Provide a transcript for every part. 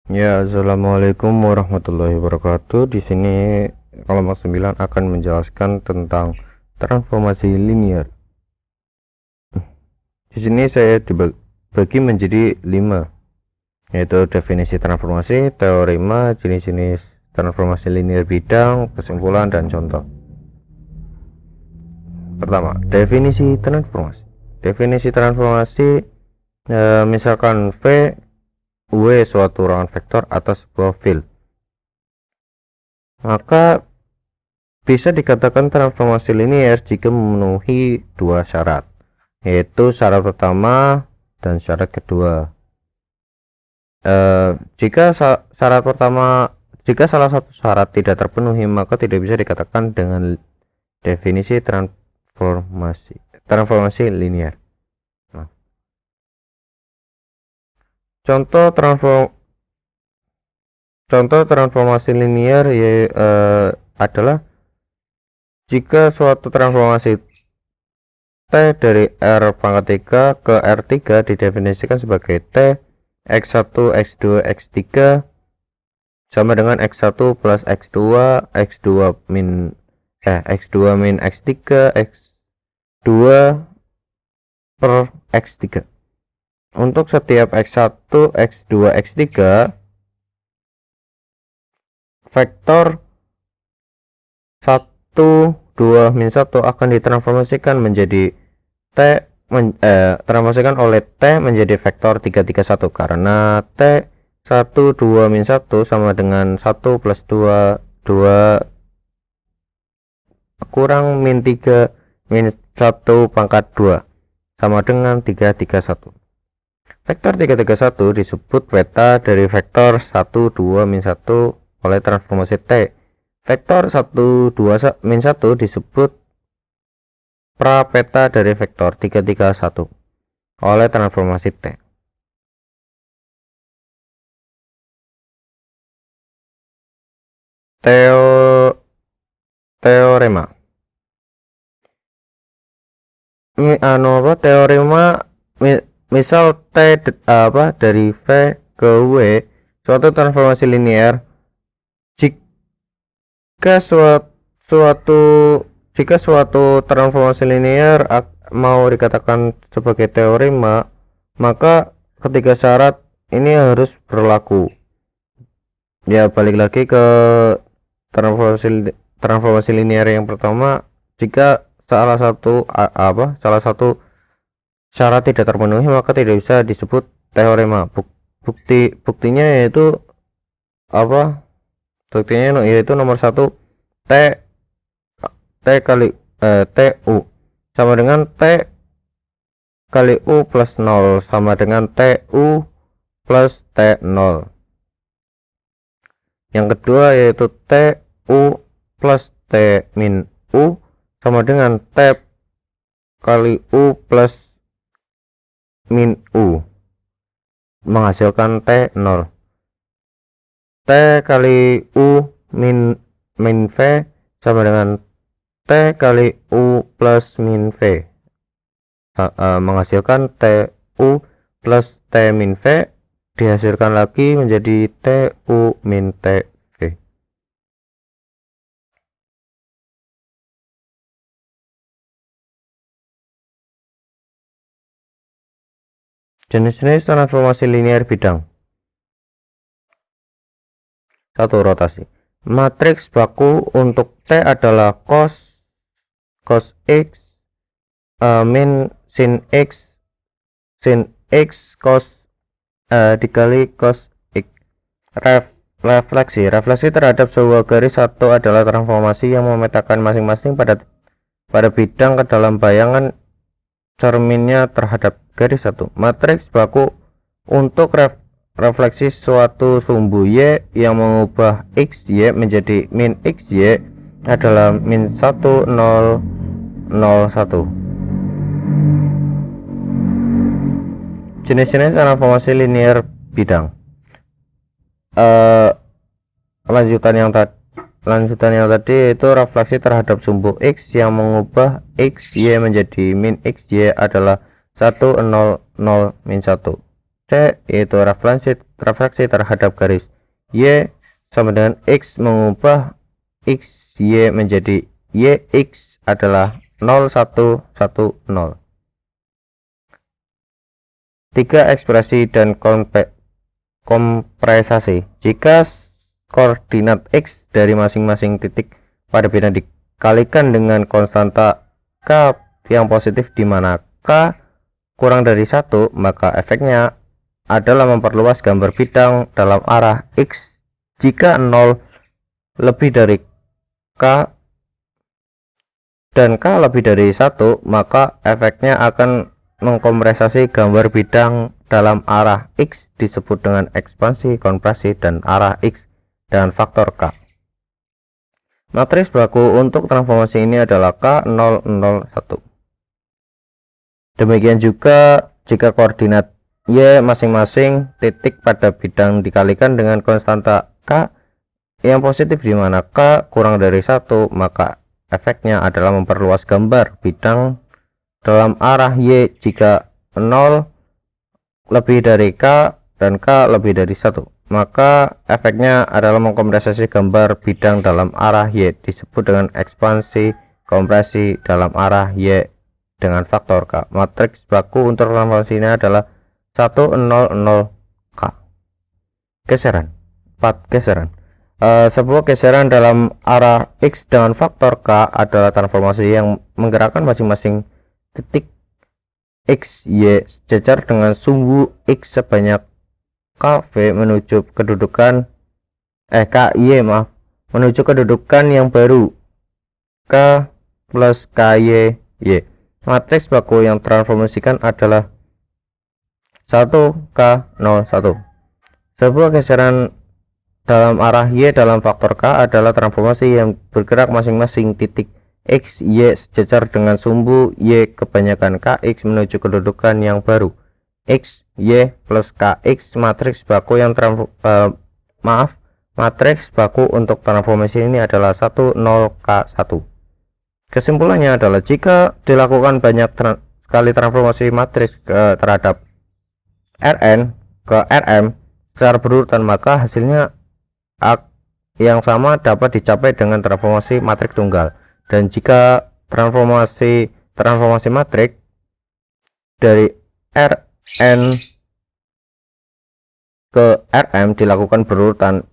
Ya, assalamualaikum warahmatullahi wabarakatuh. Di sini kelompok 9 akan menjelaskan tentang transformasi linear. Di sini saya dibagi menjadi 5, yaitu definisi transformasi, teorema, jenis-jenis transformasi linear bidang, kesimpulan, dan contoh. Pertama, definisi transformasi. Definisi transformasi, misalkan V suatu ruangan vektor atas sebuah field, maka bisa dikatakan transformasi linear jika memenuhi dua syarat, yaitu syarat pertama dan syarat kedua. Jika salah satu syarat tidak terpenuhi, maka tidak bisa dikatakan dengan definisi transformasi linear. Nah, contoh transformasi linear adalah jika suatu transformasi T dari R pangkat 3 ke R3 didefinisikan sebagai T X1, X2, X3 sama dengan X1 plus X2, X2 min X3, X2 per X3. Untuk setiap X1, X2, X3, vektor 1, 2, min 1 akan ditransformasikan menjadi transformasikan oleh T menjadi vektor 3, 3, 1 karena T 1, 2, min 1 sama dengan 1 plus 2, 2 kurang min 3, min 1 pangkat 2 sama dengan 3, 3, 1. Vektor 3, 3, 1 disebut peta dari vektor 1, 2, min 1 oleh transformasi T. Vektor 1, 2, min 1 disebut prapeta dari vektor 3, 3, 1 oleh transformasi T. Teorema. Teorema misal T dari V ke W suatu transformasi linear jika suatu transformasi linear mau dikatakan sebagai teorema, maka ketiga syarat ini harus berlaku. Ya, balik lagi ke transformasi linear yang pertama, jika salah satu syarat tidak terpenuhi maka tidak bisa disebut teorema. Buktinya yaitu yaitu nomor 1, T kali TU sama dengan T kali U plus 0 sama dengan TU plus T0. Yang kedua yaitu TU plus T min U sama dengan T kali U plus min U menghasilkan T0. T kali U min V sama dengan T kali U plus min V menghasilkan TU plus T min V dihasilkan lagi menjadi TU min TV. Jenis-jenis transformasi linear bidang. 1. Rotasi. Matriks baku untuk T adalah cos X min sin X cos dikali cos X. Refleksi terhadap sebuah garis satu adalah transformasi yang memetakan masing-masing pada bidang ke dalam bayangan cerminnya terhadap garis satu. Matriks baku untuk refleksi suatu sumbu Y yang mengubah XY menjadi min XY adalah min 1, 0, 0, 1. Jenis-jenis transformasi linear bidang. Lanjutan yang tadi yaitu refleksi terhadap sumbu X yang mengubah XY menjadi min XY adalah 1, 0, 0, min 1. C yaitu refleksi terhadap garis Y sama dengan X mengubah XY menjadi YX adalah 0, 1, 1, 0. 3. Ekspresi dan kompresasi. Jika koordinat X dari masing-masing titik pada bidang dikalikan dengan konstanta K yang positif di mana K kurang dari 1, maka efeknya adalah memperluas gambar bidang dalam arah X. Jika 0 lebih dari K dan K lebih dari 1, maka efeknya akan mengkompresasi gambar bidang dalam arah X disebut dengan ekspansi, kompresi, dan arah X dengan faktor K. Matriks baku untuk transformasi ini adalah K0, 0, 1. Demikian juga jika koordinat Y masing-masing titik pada bidang dikalikan dengan konstanta K yang positif di mana K kurang dari 1, maka efeknya adalah memperluas gambar bidang dalam arah Y. Jika 0 lebih dari K dan K lebih dari 1, maka efeknya adalah mengkompresasi gambar bidang dalam arah Y disebut dengan ekspansi, kompresi dalam arah Y dengan faktor K. Matriks baku untuk transformasi ini adalah 1, 0, 0, K. Geseran. 4. Geseran. Sebuah geseran dalam arah X dengan faktor K adalah transformasi yang menggerakkan masing-masing titik X, Y sejajar dengan sumbu X sebanyak KV menuju kedudukan KY menuju kedudukan yang baru K plus KY Y. Matriks baku yang transformasikan adalah 1, K, 0, 1. Sebuah geseran dalam arah Y dalam faktor K adalah transformasi yang bergerak masing-masing titik X, Y sejajar dengan sumbu Y kebanyakan KX menuju kedudukan yang baru X, Y plus KX. Matriks baku yang matriks baku untuk transformasi ini adalah 1, 0, K, 1. Kesimpulannya adalah jika dilakukan banyak sekali transformasi matriks terhadap Rn ke Rm secara berurutan, maka hasilnya yang sama dapat dicapai dengan transformasi matriks tunggal. Dan jika transformasi matriks dari Rn ke Rm dilakukan berurutan,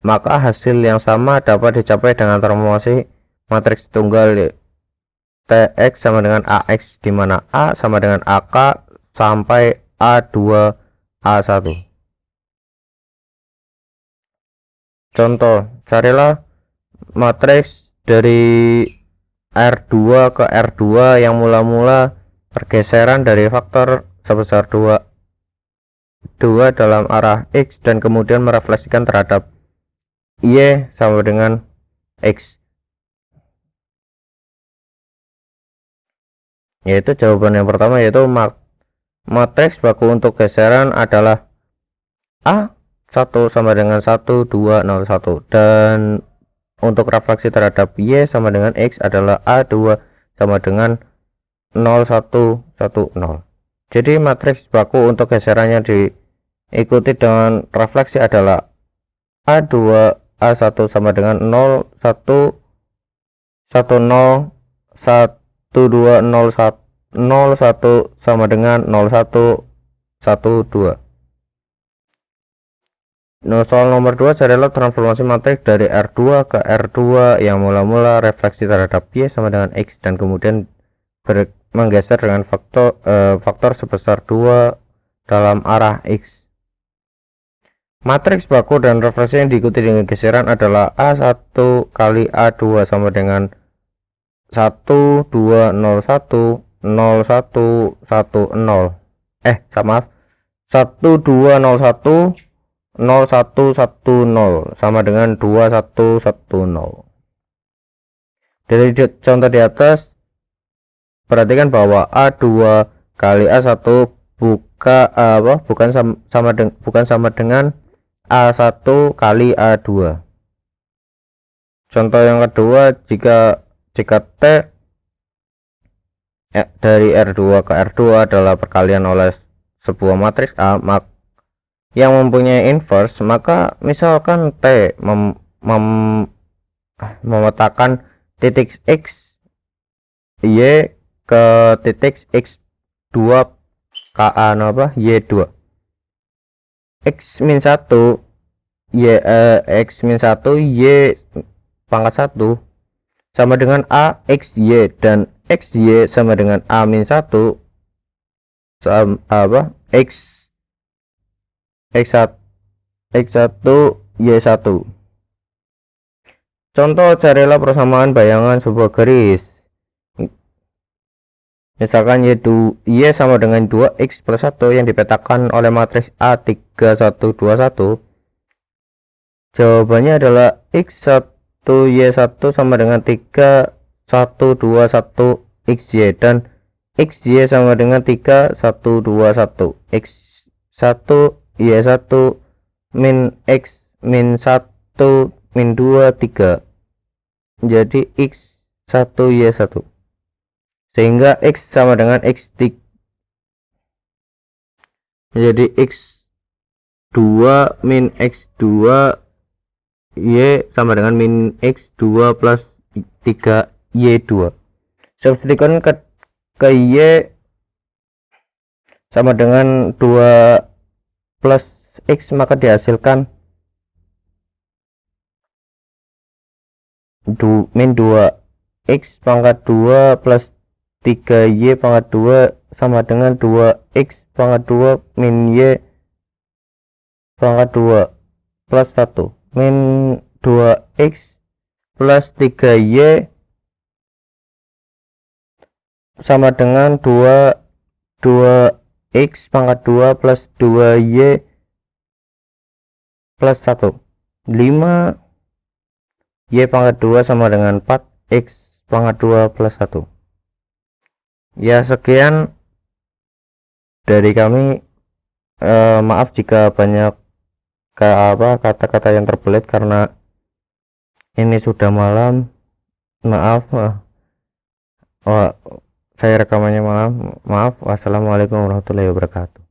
maka hasil yang sama dapat dicapai dengan transformasi matriks tunggal Tx sama dengan Ax, di mana A sama dengan AK sampai A2 A1. Contoh, carilah matriks dari R2 ke R2 yang mula-mula pergeseran dari faktor sebesar 2 dalam arah X dan kemudian merefleksikan terhadap Y sama dengan X. Yaitu jawaban yang pertama, yaitu matriks baku untuk geseran adalah A1 sama dengan 1, 2, 0, 1, dan untuk refleksi terhadap Y sama dengan X adalah A2 sama dengan 0, 1, 1, 0. Jadi matriks baku untuk geseran yang diikuti dengan refleksi adalah A2 A1 sama dengan 0, 1, 1, 0, 1, 2, 0, 1, 0, 1 sama dengan 0, 1, 1, 2. Soal nomor 2, carilah transformasi matriks dari R2 ke R2 yang mula-mula refleksi terhadap Y sama dengan X dan kemudian menggeser dengan faktor sebesar 2 dalam arah X. Matriks baku dan refleksi yang diikuti dengan geseran adalah A1 kali A2 sama dengan 1, 2, 0, 1, 0, 1, 1, 0. 1, 2, 0, 1, 0, 1, 0, 1, 1, 0 sama dengan 2, 1, 1, 0. Dari contoh di atas, perhatikan bahwa A2 kali A1 bukan sama dengan A1 kali A2. Contoh yang kedua, jika T dari R2 ke R2 adalah perkalian oleh sebuah matriks A yang mempunyai inverse, maka misalkan T memetakan titik X Y ke titik X2 KA Y2 X-1 X-1 Y pangkat 1 sama dengan A XY, dan XY sama dengan A-1 X X1 X1 Y1. Contoh, carilah persamaan bayangan sebuah garis. Misalkan Y sama dengan 2X plus 1 yang dipetakan oleh matriks A3121. Jawabannya adalah X1 Y1 sama dengan 3121 XY, dan XY sama dengan 3121 X1 Y1 min X min 1 min 2 3, jadi X1 Y1, sehingga X sama dengan X3, menjadi X2 min X2 Y sama dengan min X2 plus 3 Y2. Substitusikan ke Y sama dengan 2 plus X, maka dihasilkan min 2X pangkat 2 plus 3Y pangkat 2 sama dengan 2X pangkat 2 min Y pangkat 2 plus 1 min 2X plus 3Y sama dengan 2X pangkat 2 plus 2Y plus 1 5 Y pangkat 2 sama dengan 4X pangkat 2 plus 1. Ya, sekian dari kami. Maaf jika banyak kata-kata yang terbelit karena ini sudah malam. Maaf, saya rekamannya malam. Maaf. Wassalamualaikum warahmatullahi wabarakatuh.